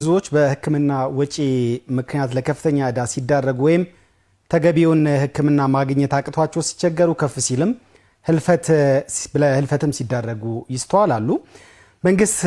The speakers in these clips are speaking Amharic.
ብዙዎች በሕክምና ወጪ ምክንያት ለከፍተኛ ዕዳ ሲዳረጉ ወይም ተገቢውን ሕክምና ማግኘት አቅቷቸው ሲቸገሩ ከፍ ሲልም ህልፈትም ሲዳረጉ ይስተዋላሉ። መንግስት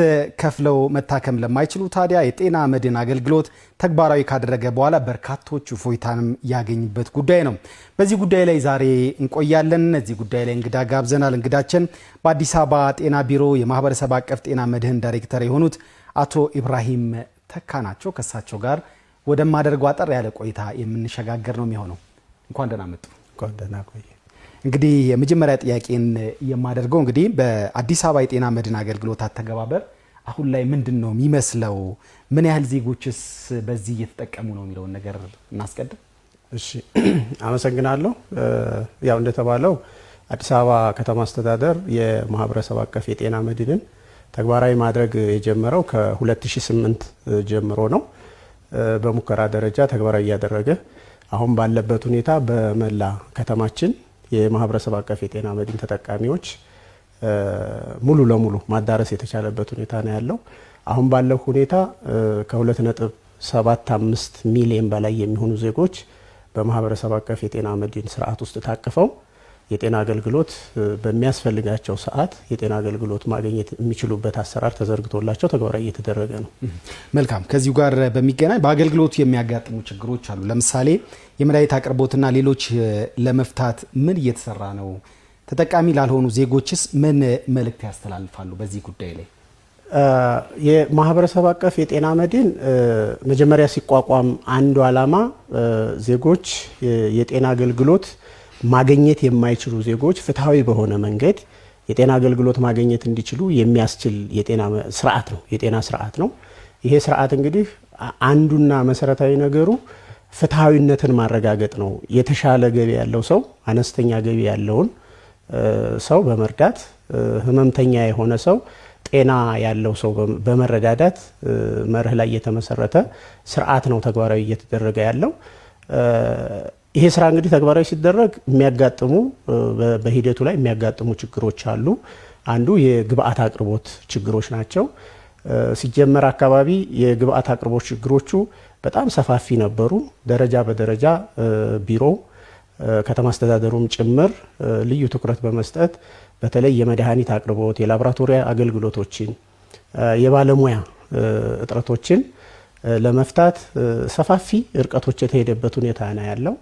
ከፍለው መታከም ለማይችሉ ታዲያ የጤና መድን አገልግሎት ተግባራዊ ካደረገ በኋላ በርካቶቹ እፎይታንም ያገኙበት ጉዳይ ነው። በዚህ ጉዳይ ላይ ዛሬ እንቆያለን። እዚህ ጉዳይ ላይ እንግዳ ጋብዘናል። እንግዳችን በአዲስ አበባ ጤና ቢሮ የማህበረሰብ አቀፍ ጤና መድህን ዳይሬክተር የሆኑት አቶ ኢብራሂም ተካ ናቸው። ከሳቸው ጋር ወደማደርገው አጠር ያለ ቆይታ የምንሸጋገር ነው የሚሆነው። እንኳን ደህና መጡ። እንኳን ደህና ቆየ። እንግዲህ የመጀመሪያ ጥያቄን የማደርገው እንግዲህ በአዲስ አበባ የጤና መድን አገልግሎት አተገባበር አሁን ላይ ምንድነው የሚመስለው? ምን ያህል ዜጎችስ በዚህ እየተጠቀሙ ነው የሚለውን ነገር እናስቀድም። እሺ፣ አመሰግናለሁ። ያው እንደተባለው አዲስ አበባ ከተማ አስተዳደር የማህበረሰብ አቀፍ የጤና መድንን ተግባራዊ ማድረግ የጀመረው ከ2008 ጀምሮ ነው። በሙከራ ደረጃ ተግባራዊ ያደረገ አሁን ባለበት ሁኔታ በመላ ከተማችን የማህበረሰብ አቀፍ የጤና መድን ተጠቃሚዎች ሙሉ ለሙሉ ማዳረስ የተቻለበት ሁኔታ ነው ያለው። አሁን ባለው ሁኔታ ከ2.75 ሚሊዮን በላይ የሚሆኑ ዜጎች በማህበረሰብ አቀፍ የጤና መድን ስርዓት ውስጥ ታቅፈው የጤና አገልግሎት በሚያስፈልጋቸው ሰዓት የጤና አገልግሎት ማግኘት የሚችሉበት አሰራር ተዘርግቶላቸው ተግባራዊ እየተደረገ ነው። መልካም። ከዚሁ ጋር በሚገናኝ በአገልግሎቱ የሚያጋጥሙ ችግሮች አሉ። ለምሳሌ የመድኃኒት አቅርቦትና ሌሎች ለመፍታት ምን እየተሰራ ነው? ተጠቃሚ ላልሆኑ ዜጎችስ ምን መልእክት ያስተላልፋሉ? በዚህ ጉዳይ ላይ የማህበረሰብ አቀፍ የጤና መድን መጀመሪያ ሲቋቋም አንዱ ዓላማ ዜጎች የጤና አገልግሎት ማግኘት የማይችሉ ዜጎች ፍትሃዊ በሆነ መንገድ የጤና አገልግሎት ማግኘት እንዲችሉ የሚያስችል የጤና ስርዓት ነው። ይሄ ስርዓት እንግዲህ አንዱና መሰረታዊ ነገሩ ፍትሃዊነትን ማረጋገጥ ነው። የተሻለ ገቢ ያለው ሰው አነስተኛ ገቢ ያለውን ሰው በመርዳት ህመምተኛ የሆነ ሰው ጤና ያለው ሰው በመረዳዳት መርህ ላይ የተመሰረተ ስርዓት ነው ተግባራዊ እየተደረገ ያለው። ይሄ ስራ እንግዲህ ተግባራዊ ሲደረግ የሚያጋጥሙ በሂደቱ ላይ የሚያጋጥሙ ችግሮች አሉ። አንዱ የግብአት አቅርቦት ችግሮች ናቸው። ሲጀመር አካባቢ የግብአት አቅርቦት ችግሮቹ በጣም ሰፋፊ ነበሩ። ደረጃ በደረጃ ቢሮ ከተማ አስተዳደሩም ጭምር ልዩ ትኩረት በመስጠት በተለይ የመድኃኒት አቅርቦት፣ የላቦራቶሪ አገልግሎቶችን፣ የባለሙያ እጥረቶችን ለመፍታት ሰፋፊ እርቀቶች የተሄደበት ሁኔታ ነው ያለው።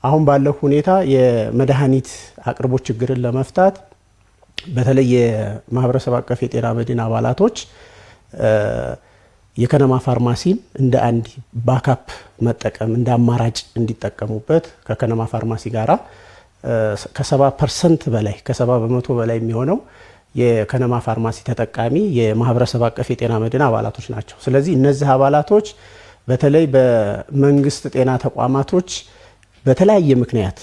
አሁን ባለው ሁኔታ የመድኃኒት አቅርቦት ችግርን ለመፍታት በተለይ የማህበረሰብ አቀፍ የጤና መድን አባላቶች የከነማ ፋርማሲን እንደ አንድ ባካፕ መጠቀም እንደ አማራጭ እንዲጠቀሙበት ከከነማ ፋርማሲ ጋራ ከ70% በላይ ከ70% በላይ የሚሆነው የከነማ ፋርማሲ ተጠቃሚ የማህበረሰብ አቀፍ የጤና መድን አባላቶች ናቸው። ስለዚህ እነዚህ አባላቶች በተለይ በመንግስት ጤና ተቋማቶች በተለያየ ምክንያት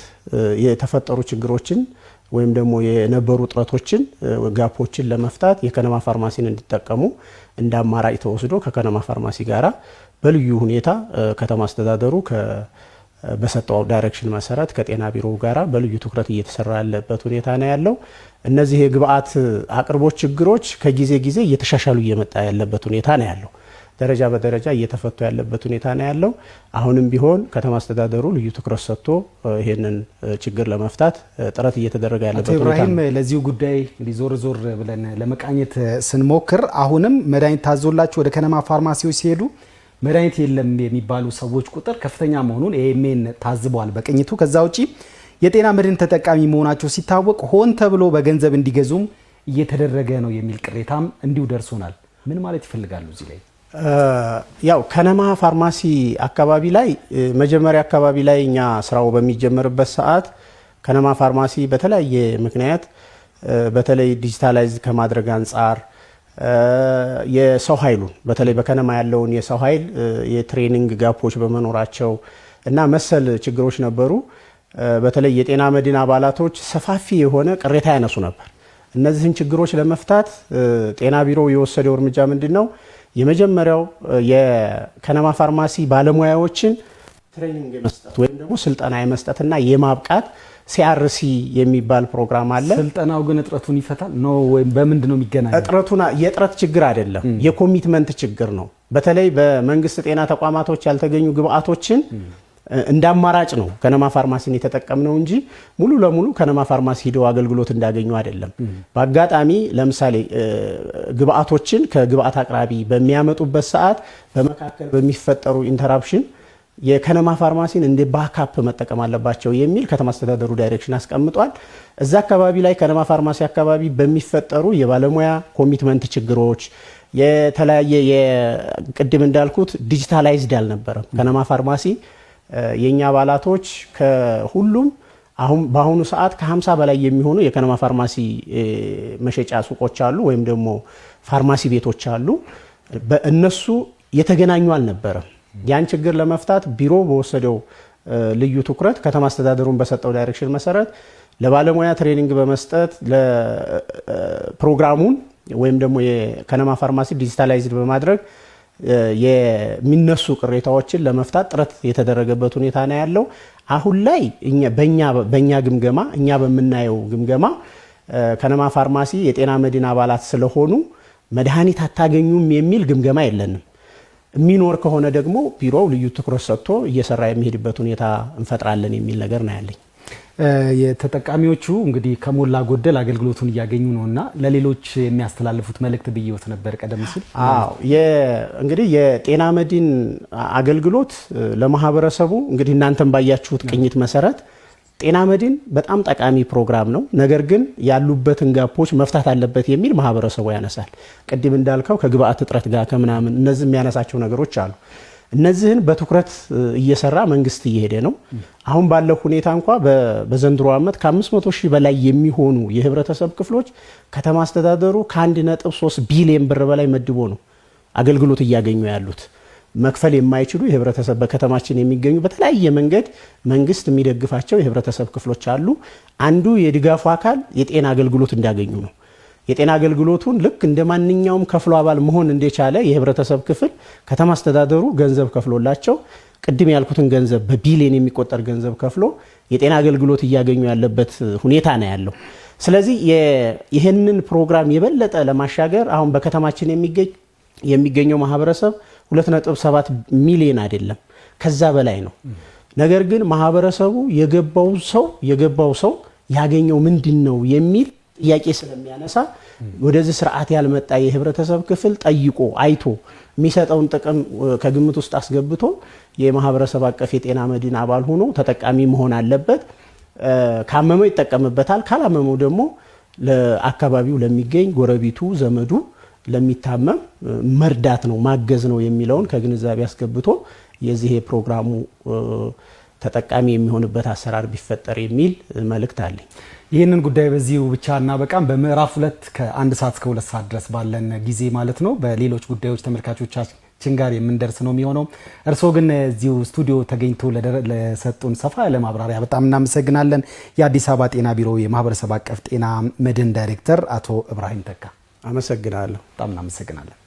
የተፈጠሩ ችግሮችን ወይም ደግሞ የነበሩ ጥረቶችን ጋፖችን ለመፍታት የከነማ ፋርማሲን እንዲጠቀሙ እንደ አማራጭ ተወስዶ ከከነማ ፋርማሲ ጋራ በልዩ ሁኔታ ከተማ አስተዳደሩ በሰጠው ዳይሬክሽን መሰረት ከጤና ቢሮ ጋራ በልዩ ትኩረት እየተሰራ ያለበት ሁኔታ ነው ያለው። እነዚህ የግብአት አቅርቦት ችግሮች ከጊዜ ጊዜ እየተሻሻሉ እየመጣ ያለበት ሁኔታ ነው ያለው። ደረጃ በደረጃ እየተፈቱ ያለበት ሁኔታ ነው ያለው። አሁንም ቢሆን ከተማ አስተዳደሩ ልዩ ትኩረት ሰጥቶ ይሄንን ችግር ለመፍታት ጥረት እየተደረገ ያለበት ሁኔታ ነው። ኢብራሂም፣ ለዚሁ ጉዳይ ዞር ዞር ብለን ለመቃኘት ስንሞክር አሁንም መድኃኒት ታዞላችሁ ወደ ከነማ ፋርማሲዎች ሲሄዱ መድኃኒት የለም የሚባሉ ሰዎች ቁጥር ከፍተኛ መሆኑን ኤኤምኤን ታዝበዋል በቅኝቱ። ከዛ ውጪ የጤና መድን ተጠቃሚ መሆናቸው ሲታወቅ ሆን ተብሎ በገንዘብ እንዲገዙም እየተደረገ ነው የሚል ቅሬታም እንዲሁ ደርሶናል። ምን ማለት ይፈልጋሉ እዚህ ላይ? ያው ከነማ ፋርማሲ አካባቢ ላይ መጀመሪያ አካባቢ ላይ እኛ ስራው በሚጀመርበት ሰዓት ከነማ ፋርማሲ በተለያየ ምክንያት በተለይ ዲጂታላይዝ ከማድረግ አንጻር የሰው ኃይሉን በተለይ በከነማ ያለውን የሰው ኃይል የትሬኒንግ ጋፖች በመኖራቸው እና መሰል ችግሮች ነበሩ። በተለይ የጤና መድን አባላቶች ሰፋፊ የሆነ ቅሬታ ያነሱ ነበር። እነዚህን ችግሮች ለመፍታት ጤና ቢሮ የወሰደው እርምጃ ምንድነው? የመጀመሪያው የከነማ ፋርማሲ ባለሙያዎችን ትሬኒንግ የመስጠት ወይም ደግሞ ስልጠና የመስጠትና የማብቃት ሲአርሲ የሚባል ፕሮግራም አለ። ስልጠናው ግን እጥረቱን ይፈታል ነው ወይም በምንድን ነው የሚገናኘው? የእጥረት ችግር አይደለም፣ የኮሚትመንት ችግር ነው። በተለይ በመንግስት ጤና ተቋማቶች ያልተገኙ ግብአቶችን እንደ አማራጭ ነው ከነማ ፋርማሲን የተጠቀምነው እንጂ ሙሉ ለሙሉ ከነማ ፋርማሲ ሄደው አገልግሎት እንዳገኙ አይደለም። በአጋጣሚ ለምሳሌ ግብአቶችን ከግብአት አቅራቢ በሚያመጡበት ሰዓት በመካከል በሚፈጠሩ ኢንተራፕሽን የከነማ ፋርማሲን እንደ ባካፕ መጠቀም አለባቸው የሚል ከተማ አስተዳደሩ ዳይሬክሽን አስቀምጧል። እዛ አካባቢ ላይ ከነማ ፋርማሲ አካባቢ በሚፈጠሩ የባለሙያ ኮሚትመንት ችግሮች የተለያየ የቅድም እንዳልኩት ዲጂታላይዝድ አልነበረም ከነማ ፋርማሲ የኛ አባላቶች ከሁሉም በአሁኑ ሰዓት ከ50 በላይ የሚሆኑ የከነማ ፋርማሲ መሸጫ ሱቆች አሉ ወይም ደግሞ ፋርማሲ ቤቶች አሉ። በእነሱ የተገናኙ አልነበረም። ያን ችግር ለመፍታት ቢሮ በወሰደው ልዩ ትኩረት ከተማ አስተዳደሩን በሰጠው ዳይሬክሽን መሰረት ለባለሙያ ትሬኒንግ በመስጠት ለፕሮግራሙን ወይም ደግሞ የከነማ ፋርማሲ ዲጂታላይዝድ በማድረግ የሚነሱ ቅሬታዎችን ለመፍታት ጥረት የተደረገበት ሁኔታ ነው ያለው። አሁን ላይ በእኛ ግምገማ እኛ በምናየው ግምገማ ከነማ ፋርማሲ የጤና መድን አባላት ስለሆኑ መድኃኒት አታገኙም የሚል ግምገማ የለንም። የሚኖር ከሆነ ደግሞ ቢሮው ልዩ ትኩረት ሰጥቶ እየሰራ የሚሄድበት ሁኔታ እንፈጥራለን የሚል ነገር ነው ያለኝ። የተጠቃሚዎቹ እንግዲህ ከሞላ ጎደል አገልግሎቱን እያገኙ ነውና ለሌሎች የሚያስተላልፉት መልእክት ብየውት ነበር ቀደም ሲል። እንግዲህ የጤና መድን አገልግሎት ለማህበረሰቡ እንግዲህ እናንተም ባያችሁት ቅኝት መሰረት ጤና መድን በጣም ጠቃሚ ፕሮግራም ነው። ነገር ግን ያሉበትን ጋፖች መፍታት አለበት የሚል ማህበረሰቡ ያነሳል። ቅድም እንዳልከው ከግብአት እጥረት ጋር ከምናምን እነዚህ የሚያነሳቸው ነገሮች አሉ። እነዚህን በትኩረት እየሰራ መንግስት እየሄደ ነው። አሁን ባለው ሁኔታ እንኳ በዘንድሮ ዓመት ከ500 ሺህ በላይ የሚሆኑ የህብረተሰብ ክፍሎች ከተማ አስተዳደሩ ከ1.3 ቢሊዮን ብር በላይ መድቦ ነው አገልግሎት እያገኙ ያሉት። መክፈል የማይችሉ የህብረተሰብ በከተማችን የሚገኙ በተለያየ መንገድ መንግስት የሚደግፋቸው የህብረተሰብ ክፍሎች አሉ። አንዱ የድጋፉ አካል የጤና አገልግሎት እንዳገኙ ነው። የጤና አገልግሎቱን ልክ እንደ ማንኛውም ከፍሎ አባል መሆን እንደቻለ የህብረተሰብ ክፍል ከተማ አስተዳደሩ ገንዘብ ከፍሎላቸው ቅድም ያልኩትን ገንዘብ በቢሊዮን የሚቆጠር ገንዘብ ከፍሎ የጤና አገልግሎት እያገኙ ያለበት ሁኔታ ነው ያለው። ስለዚህ ይህንን ፕሮግራም የበለጠ ለማሻገር አሁን በከተማችን የሚገኘው ማህበረሰብ 2.7 ሚሊዮን አይደለም ከዛ በላይ ነው። ነገር ግን ማህበረሰቡ የገባው ሰው ያገኘው ምንድነው የሚል ጥያቄ ስለሚያነሳ ወደዚህ ስርዓት ያልመጣ የህብረተሰብ ክፍል ጠይቆ አይቶ የሚሰጠውን ጥቅም ከግምት ውስጥ አስገብቶ የማህበረሰብ አቀፍ የጤና መድን አባል ሆኖ ተጠቃሚ መሆን አለበት። ካመመው ይጠቀምበታል፣ ካላመመው ደግሞ ለአካባቢው ለሚገኝ ጎረቤቱ፣ ዘመዱ ለሚታመም መርዳት ነው ማገዝ ነው የሚለውን ከግንዛቤ አስገብቶ የዚህ ፕሮግራሙ ተጠቃሚ የሚሆንበት አሰራር ቢፈጠር የሚል መልእክት አለኝ። ይህንን ጉዳይ በዚሁ ብቻ እናበቃም። በምዕራፍ 2 ከ1 ሰዓት እስከ 2 ሰዓት ድረስ ባለን ጊዜ ማለት ነው በሌሎች ጉዳዮች ተመልካቾቻችን ጋር የምንደርስ ነው የሚሆነው። እርስዎ ግን እዚሁ ስቱዲዮ ተገኝቶ ለሰጡን ሰፋ ያለ ማብራሪያ በጣም እናመሰግናለን። የአዲስ አበባ ጤና ቢሮ የማህበረሰብ አቀፍ ጤና መድን ዳይሬክተር አቶ ኢብራሂም ተካ፣ አመሰግናለሁ። በጣም እናመሰግናለን።